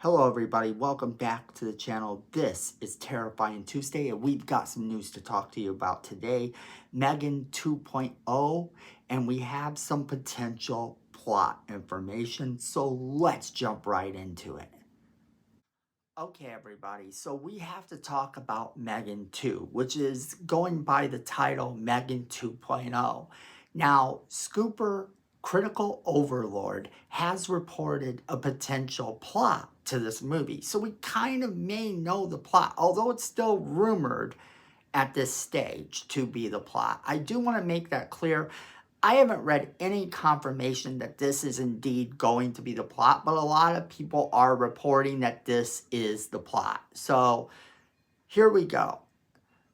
Hello everybody, welcome back to the channel. This is Terrifying Tuesday and we've got some news to talk to you about today. Megan 2.0, and we have some potential plot information, so let's jump right into it. Okay everybody, so we have to talk about Megan 2, which is going by the title Megan 2.0. Now, Scooper Critical Overlord has reported a potential plot to this movie. So we kind of may know the plot, although it's still rumored at this stage to be the plot. I do want to make that clear. I haven't read any confirmation that this is indeed going to be the plot, but a lot of people are reporting that this is the plot. So here we go.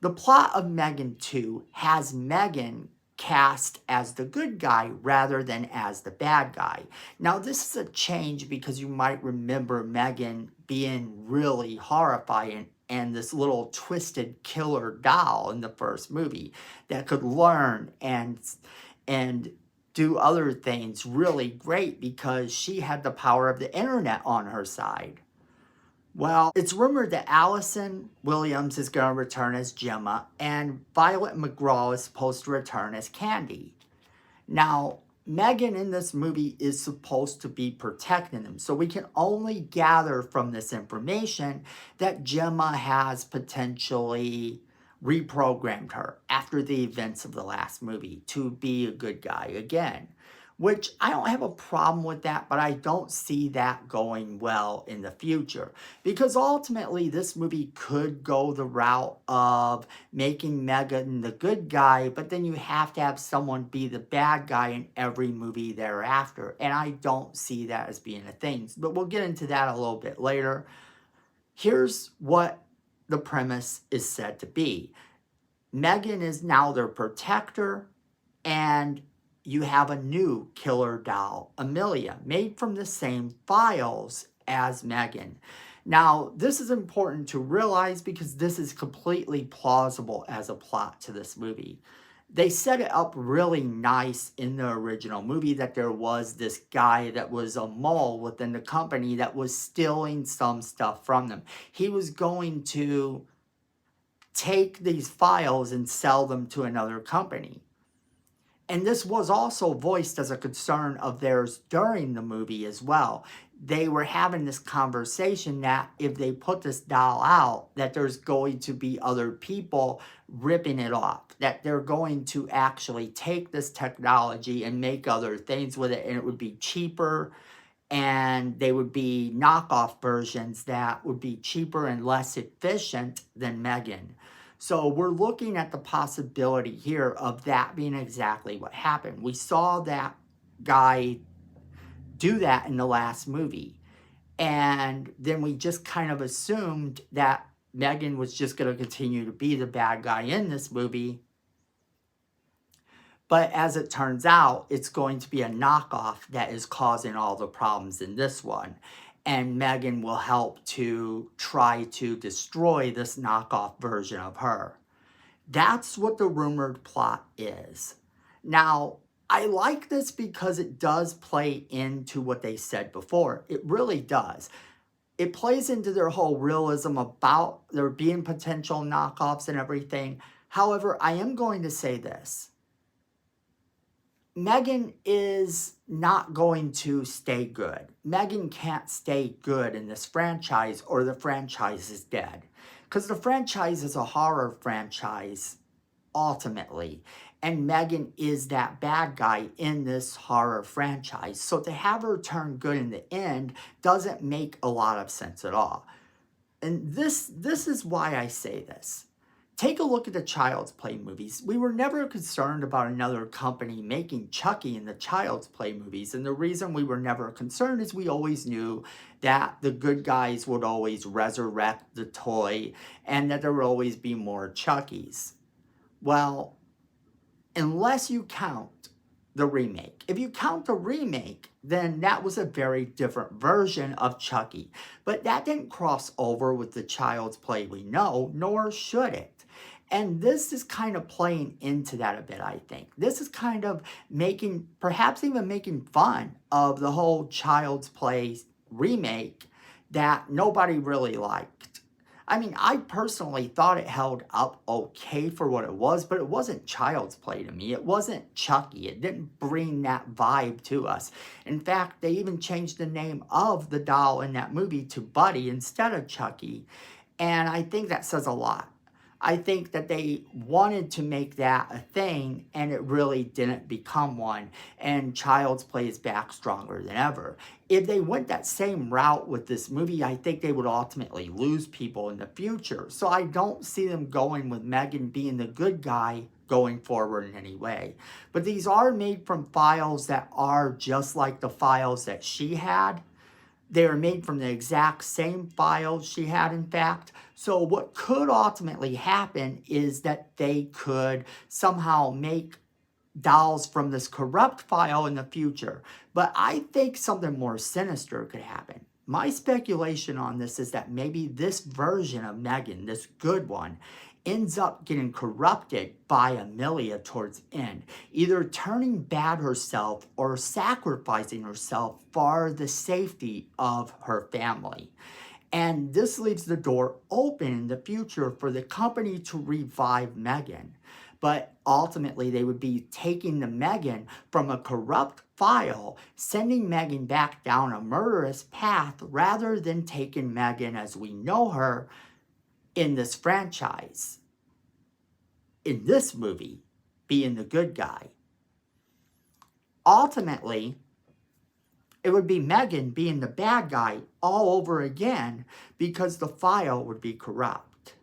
The plot of Megan 2 has Megan cast as the good guy rather than as the bad guy. Now, this is a change because you might remember Megan being really horrifying and this little twisted killer doll in the first movie that could learn and do other things really great because she had the power of the internet on her side. Well, it's rumored that Allison Williams is going to return as Gemma and Violet McGraw is supposed to return as Candy. Now, Megan in this movie is supposed to be protecting them. So we can only gather from this information that Gemma has potentially reprogrammed her after the events of the last movie to be a good guy again. Which I don't have a problem with that, but I don't see that going well in the future. Because ultimately, this movie could go the route of making Megan the good guy, but then you have to have someone be the bad guy in every movie thereafter. And I don't see that as being a thing. But we'll get into that a little bit later. Here's what the premise is said to be. Megan is now their protector, and you have a new killer doll, Amelia, made from the same files as Megan. Now, this is important to realize because this is completely plausible as a plot to this movie. They set it up really nice in the original movie that there was this guy that was a mole within the company that was stealing some stuff from them. He was going to take these files and sell them to another company. And this was also voiced as a concern of theirs during the movie as well. They were having this conversation that if they put this doll out, that there's going to be other people ripping it off, that they're going to actually take this technology and make other things with it, and it would be cheaper, and they would be knockoff versions that would be cheaper and less efficient than Megan. So we're looking at the possibility here of that being exactly what happened. We saw that guy do that in the last movie. And then we just kind of assumed that Megan was just going to continue to be the bad guy in this movie. But as it turns out, it's going to be a knockoff that is causing all the problems in this one. And Megan will help to try to destroy this knockoff version of her. That's what the rumored plot is. Now, I like this because it does play into what they said before. It really does. It plays into their whole realism about there being potential knockoffs and everything. However, I am going to say this. Megan is not going to stay good. Megan can't stay good in this franchise or the franchise is dead. Because the franchise is a horror franchise, ultimately. And Megan is that bad guy in this horror franchise. So to have her turn good in the end doesn't make a lot of sense at all. And this is why I say this. Take a look at the Child's Play movies. We were never concerned about another company making Chucky in the Child's Play movies. And the reason we were never concerned is we always knew that the good guys would always resurrect the toy and that there would always be more Chuckies. Well, unless you count the remake. If you count the remake, then that was a very different version of Chucky. But that didn't cross over with the Child's Play we know, nor should it. And this is kind of playing into that a bit, I think. This is kind of perhaps even making fun of the whole Child's Play remake that nobody really liked. I mean, I personally thought it held up okay for what it was, but it wasn't child's play to me. It wasn't Chucky. It didn't bring that vibe to us. In fact, they even changed the name of the doll in that movie to Buddy instead of Chucky. And I think that says a lot. I think that they wanted to make that a thing, and it really didn't become one. And Child's Play is back stronger than ever. If they went that same route with this movie, I think they would ultimately lose people in the future. So I don't see them going with Megan being the good guy going forward in any way. But these are made from files that are just like the files that she had. They are made from the exact same files she had, in fact. So what could ultimately happen is that they could somehow make dolls from this corrupt file in the future. But I think something more sinister could happen. My speculation on this is that maybe this version of Megan, this good one, ends up getting corrupted by Amelia towards the end, either turning bad herself or sacrificing herself for the safety of her family. And this leaves the door open in the future for the company to revive Megan. But ultimately, they would be taking the Megan from a corrupt file, sending Megan back down a murderous path rather than taking Megan as we know her in this franchise, in this movie, being the good guy. Ultimately, it would be Megan being the bad guy all over again because the file would be corrupt.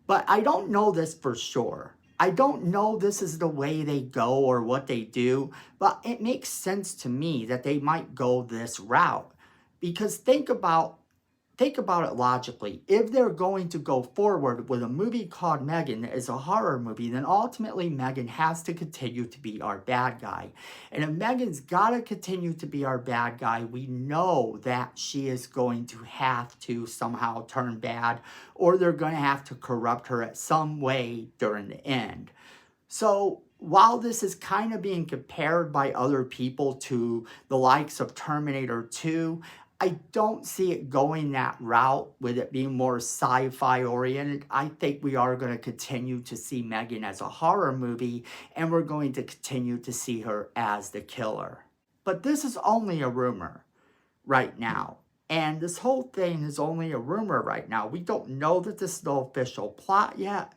But I don't know this for sure. I don't know this is the way they go or what they do, but it makes sense to me that they might go this route. Because think about it logically. If they're going to go forward with a movie called Megan that is a horror movie, then ultimately Megan has to continue to be our bad guy. And if Megan's got to continue to be our bad guy, we know that she is going to have to somehow turn bad, or they're going to have to corrupt her at some way during the end. So while this is kind of being compared by other people to the likes of Terminator 2, I don't see it going that route with it being more sci-fi oriented. I think we are going to continue to see Megan as a horror movie, and we're going to continue to see her as the killer. But this is only a rumor right now. And this whole thing is only a rumor right now. We don't know that this is the official plot yet,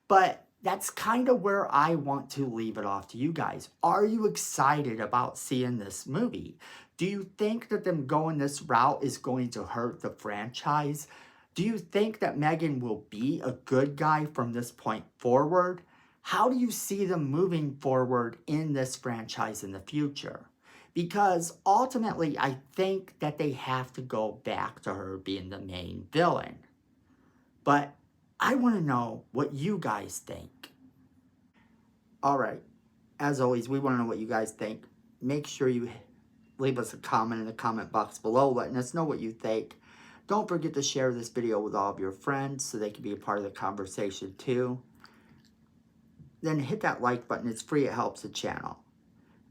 but that's kind of where I want to leave it off to you guys. Are you excited about seeing this movie? Do you think that them going this route is going to hurt the franchise? Do you think that Megan will be a good guy from this point forward? How do you see them moving forward in this franchise in the future? Because ultimately, I think that they have to go back to her being the main villain. But I want to know what you guys think. All right. As always, we want to know what you guys think. Make sure you leave us a comment in the comment box below letting us know what you think. Don't forget to share this video with all of your friends so they can be a part of the conversation too. Then hit that like button. It's free. It helps the channel.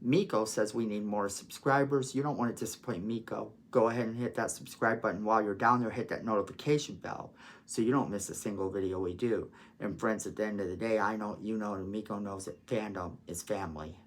Miko says we need more subscribers. You don't want to disappoint Miko. Go ahead and hit that subscribe button while you're down there. Hit that notification bell so you don't miss a single video we do. And friends, at the end of the day, I know, you know, and Miko knows that fandom is family.